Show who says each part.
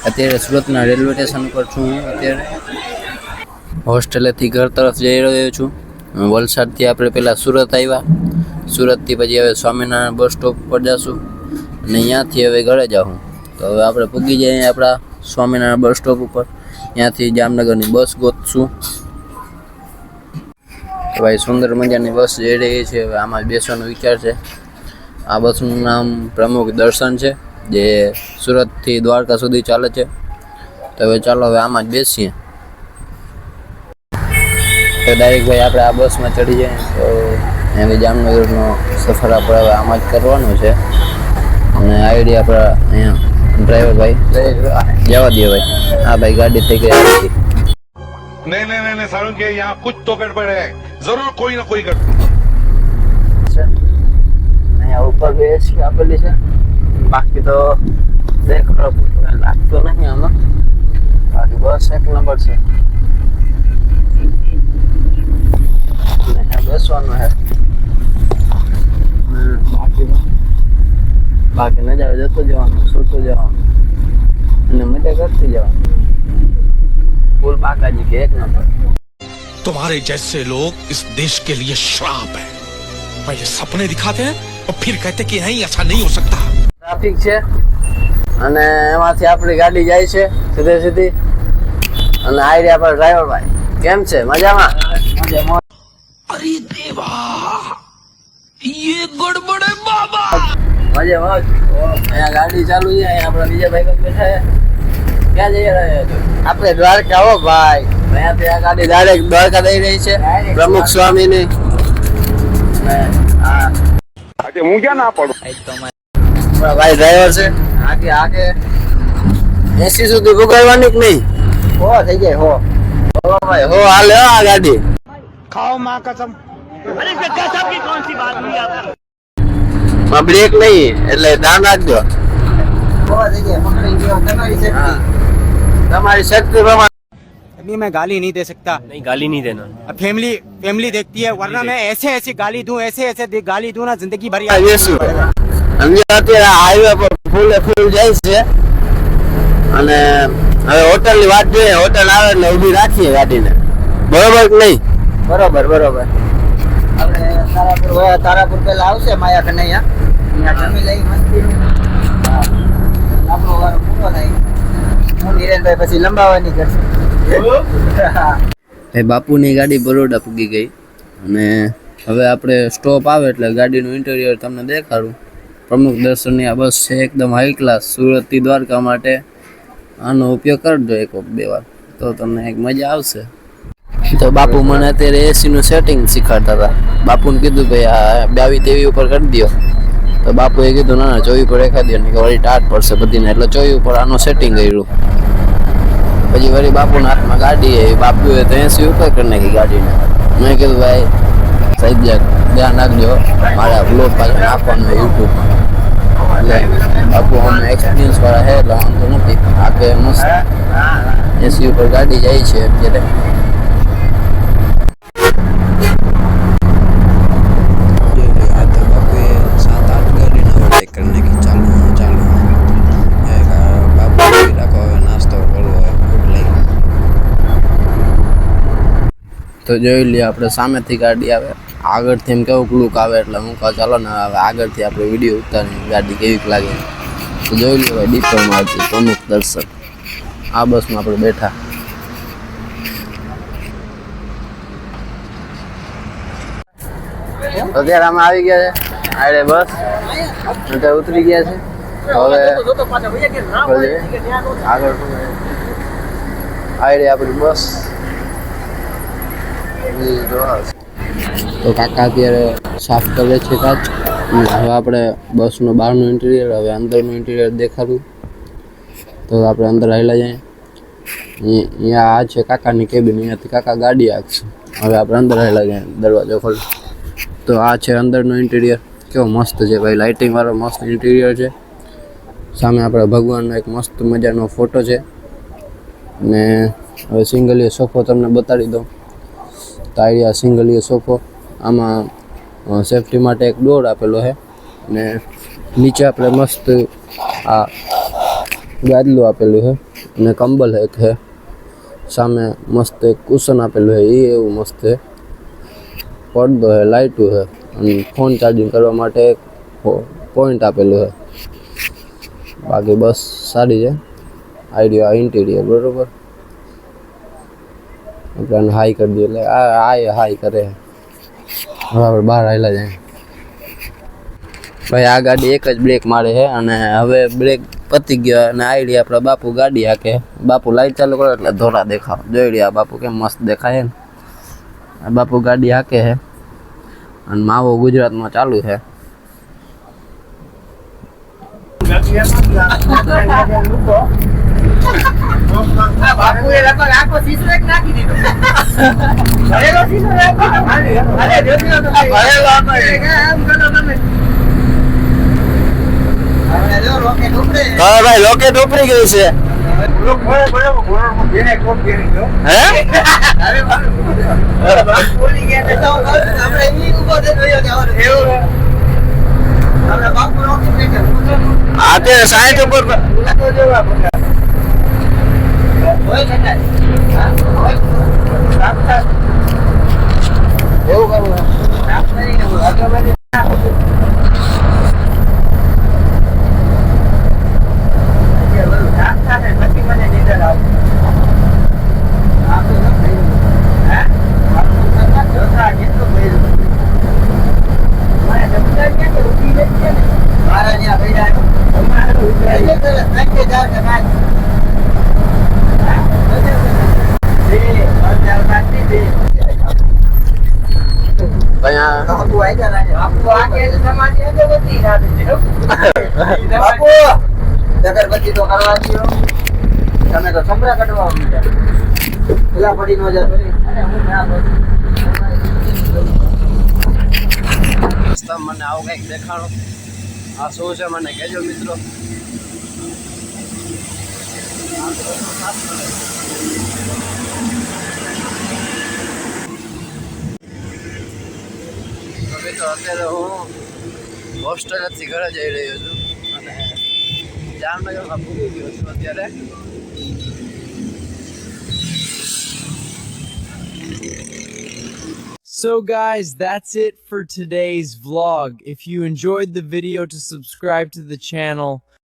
Speaker 1: અત્યારે સુરતના railway station પર છું હું અત્યારે હોસ્ટેલેથી ઘર તરફ જઈ રહ્યો છું વલસાડથી આપણે પહેલાં સુરત આવ્યા સુરતથી પછી હવે સ્વામિનારાયણ બસ સ્ટોપ પર જઈશું અને અહીંયાથી હવે ઘરે જાઉં તો હવે આપણે પૂગી જઈએ આપણા સ્વામિનારાયણ બસ સ્ટોપ ઉપર ત્યાંથી જામનગરની બસ ગોતશું તો ભાઈ સુંદર મજાની બસ જઈ રહી છે હવે આમાં બેસવાનો વિચાર છે આ બસનું નામ પ્રમુખ દર્શન છે જે સુરતથી દ્વારકા સુધી ચાલે છે તો હવે ચાલો હવે આમાં જ બેસીએ તો ડાયરેક્ટ ભાઈ આપણે આ બસમાં ચડી જઈએ તો હવે જામનગરનો સફર આપણે હવે આમાં જ કરવાનો છે અને આઈડી આપણા અહીંયા ડ્રાઈવર ભાઈ જવા દે ભાઈ હા ભાઈ ગાડી થઈ ગઈ આવી
Speaker 2: नहीं नहीं नहीं सारुण के यहाँ कुछ तो गड़बड़ है जरूर कोई ना कोई गड़बड़
Speaker 1: અહીંયા ઉપર બે એસી આપેલી છે બાકી તો દેખ લાગતો નહીં આમાં બાકી બસ એક નંબર છે બેસવાનું હે બાકી નજારો જતો જવાનું સુતો જવાનું અને મજા કરતી જવાનું फुल बाकाजी के एक नंबर
Speaker 3: तुम्हारे जैसे लोग इस देश के लिए श्राप है पहले सपने दिखाते हैं और फिर कहते कि नहीं ऐसा नहीं हो सकता
Speaker 1: ट्रैफिक છે અને એમાંથી આપણી ગાડી જાય છે સીધે સીધી અને આ રહ્યા પર ડ્રાઈવર ભાઈ કેમ છે મજામાં મજામાં
Speaker 3: अरे देवा ये गड़बड़ है बाबा
Speaker 1: મજામાં અહીંયા ગાડી ચાલુ છે અહીંયા આપણા બીજા ભાઈ બેઠા છે ક્યાં જઈ રહ્યા છો આપણે દ્વારકા હો ભાઈ અહીંયાથી આ ગાડી ડાયરેક્ટ દ્વારકા દઈ રહી છે પ્રમુખ સ્વામીની
Speaker 2: હું ક્યાં ના પડું
Speaker 1: ભાઈ ડ્રાઈવર છે આગે આગે 80 સુધી ભોગવવાની કે નહીં હો થઈ જાય હો ભાઈ હો હાલે આ ગાડી
Speaker 2: खाओ माँ कसम
Speaker 4: अरे इसमें गजब की कौन सी बात हुई आप
Speaker 1: માં બ્રેક નહીં એટલે ધ્યાન રાખજો તમારી શક્તિ પ્રમાણે
Speaker 5: अभी मैं गाली नहीं दे सकता
Speaker 6: नहीं गाली नहीं देना
Speaker 5: अब फैमिली देखती है वरना मैं ऐसे ऐसी गाली दूं ऐसे गाली दूं ना जिंदगी भर
Speaker 1: અમે અત્યારે હાઈવે પર ફૂલ જાય છે અને હવે હોટલ ની વાત જોઈએ હોટલ આવે એટલે ઊભી રાખીએ ગાડીને બરોબર કે નહીં બરોબર આપણે તારાપુર પેલા આવશે માયા કનૈયા અહીંયા જમી લઈ મસ્તી આપણો વારો પૂરો થાય હું નિરેનભાઈ પછી લંબાવાની કરશે એ બાપુની ગાડી બરોડા પૂગી ગઈ અને હવે આપણે સ્ટોપ આવે એટલે ગાડીનું ઇન્ટિરિયર તમને દેખાડું પ્રમુખ દર્શનની આ બસ છે એકદમ હાઈ ક્લાસ સુરતથી દ્વારકા માટે આનો ઉપયોગ કરજો એક બે વાર તો તમને એક મજા આવશે તો બાપુ મને અત્યારે એસીનું સેટિંગ શીખવાડતા હતા બાપુને કીધું ભાઈ આ ડાવી તેવી ઉપર કરી દો તો બાપુએ કીધું ના ચોવી ઉપર રેખા દો ને કે વળી ટાટ પડશે બધીને એટલે ચોવી ઉપર આનું સેટિંગ કર્યું પછી વળી બાપુના હાથમાં ગાડી આવી બાપુએ તો 80 ઉપર કરી નાખી ગાડીને મેં કીધું ભાઈ સાહેબ ધ્યાન રાખજો મારા બ્લોગ પાછળ નાખવાનું યુટ્યુબમાં એટલે બાપુ અમે એક્સપિરિયન્સ વાળા છે એટલે વાંધો નથી આગે મસ્ત એસી ઉપર ગાડી જાય છે અત્યારે करने की चालू बाबू रखो नाश्तो करવો તો જોઈ લઈએ આપણે સામેથી ગાડી આવે આગળથી એમ કેવું લુક આવે એટલે હું કહું ચાલો ને હવે આગળથી આપણે વિડીયો ઉતારી ગાડી કેવીક લાગે તો જોઈ લઈએ ભાઈ ડીપરમાં આવતી પ્રમુખ દર્શન આ બસમાં આપણે બેઠા અત્યારે આમાં આવી ગયા છે આડે બસ ઉતરી ગયા છે હવે આગળ આડે આપણી બસ તો કાકા અત્યારે સાફ કરે છે કાચ હવે આપણે બસનું બહારનું ઇન્ટિરિયર હવે અંદરનું ઇન્ટિરિયર દેખાડું તો આપણે અંદર આવેલા જાય અહીંયા આ છે કાકાની કેબિન અહીંયાથી કાકા ગાડી આપશે હવે આપણે અંદર આવેલા જાય દરવાજો ખોલ તો આ છે અંદરનું ઇન્ટિરિયર કેવો મસ્ત છે ભાઈ લાઇટિંગ વાળો મસ્ત ઇન્ટિરિયર છે સામે આપણે ભગવાનનો એક મસ્ત મજાનો ફોટો છે ને હવે સિંગલીય સોફો તમને બતાડી દઉં તો આ સિંગલીય સોફો આમાં સેફટી માટે એક ડોર આપેલો છે ને નીચે આપણે મસ્ત આ ગાદલું આપેલું છે ને કંબલ એક છે, સામે મસ્ત એક કુશન આપેલું છે એ એવું મસ્ત છે, પડદો છે, લાઇટું છે અને ફોન ચાર્જિંગ કરવા માટે એક પોઈન્ટ આપેલું છે. બાકી બસ સારી છે. આઈડિયા ઇન્ટિરિયર બરોબર. આપણે હાઈ કરી દઈએ એટલે આ હાઈ કરે. હવે આપણે બહાર આવેલા જાય. ભાઈ આ ગાડી એક જ બ્રેક મારે છે અને હવે બ્રેક પતી ગયો અને આઈડિયા આપણા બાપુ ગાડી હાકે. બાપુ લાઈટ ચાલુ કરો એટલે ધોરા દેખાવ. જોઈ રહ્યા બાપુ કેમ મસ્ત દેખાય ને. આ બાપુ ગાડી હાકે છે અને માવો ગુજરાતમાં ચાલુ છે. ભાઈ લોકેટ ઉપડી ગયું છે. આજે 60 ઉપર અગરબત્તી તો કરવા દો. તમે તો સંભળા કાઢવા પેલા પડી ન જાય. મને આવું કંઈક દેખાડો. આ શું છે મને કહેજો મિત્રો. અત્યારે હું હોસ્ટેલથી ઘરે જઈ રહ્યો છું અને જામનગરમાં પૂરી ગયો છું અત્યારે.
Speaker 6: So guys, that's it for today's vlog. If you enjoyed the video, to subscribe to the channel